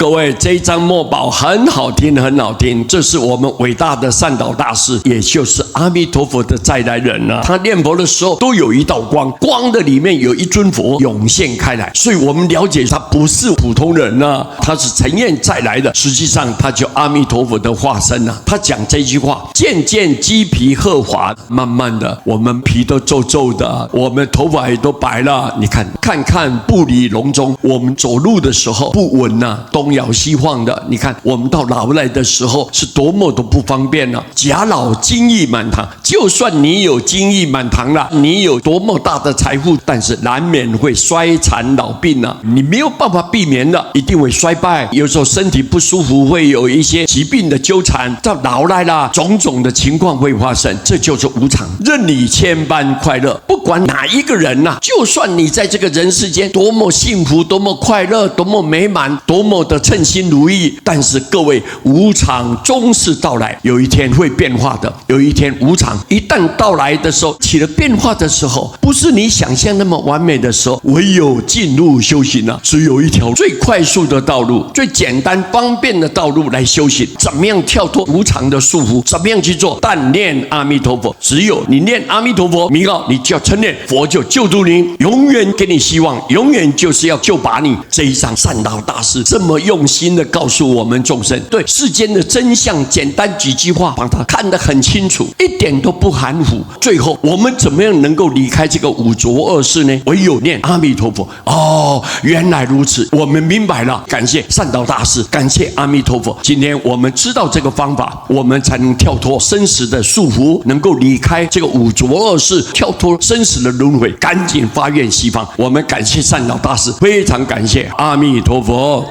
各位，这一张墨宝很好听，很好听。这是我们伟大的善导大师，也就是阿弥陀佛的再来人呢。他念佛的时候都有一道光，光的里面有一尊佛涌现开来，所以我们了解他不是普通人呢，他是陈彦再来的。实际上，他就阿弥陀佛的化身啊。他讲这句话：渐渐鸡皮褐滑，慢慢的，我们皮都皱皱的，我们头发也都白了。你看看步履隆中，我们走路的时候不稳啊，东摇西晃的。你看我们到老来的时候是多么的不方便啊。甲老金玉满堂，就算你有金玉满堂了，你有多么大的财富，但是难免会衰残老病啊，你没有办法避免的，一定会衰败。有时候身体不舒服，会有一些疾病的纠缠，到老来啦，种种的情况会发生，这就是无常。任你千般快乐，不管哪一个人啊，就算你在这个人世间多么幸福，多么快乐，多么美满，多么的称心如意，但是各位，无常终是到来，有一天会变化的。有一天无常一旦到来的时候，起了变化的时候，不是你想象那么完美的时候，唯有进入修行啊，只有一条最快速的道路，最简单方便的道路来修行。怎么样跳脱无常的束缚？怎么样去做？但念阿弥陀佛，只有你念阿弥陀佛，名号你就要称念，佛就救度你，永远给你希望，永远就是要救拔你。这一张善导大师这么用心的告诉我们众生，对世间的真相，简单几句话把它看得很清楚，一点都不含糊。最后我们怎么样能够离开这个五浊恶世呢？唯有念阿弥陀佛。哦，原来如此，我们明白了。感谢善导大师，感谢阿弥陀佛。今天我们知道这个方法，我们才能跳脱生死的束缚，能够离开这个五浊恶世，跳脱生死的轮回，赶紧发愿西方。我们感谢善导大师，非常感谢阿弥陀佛。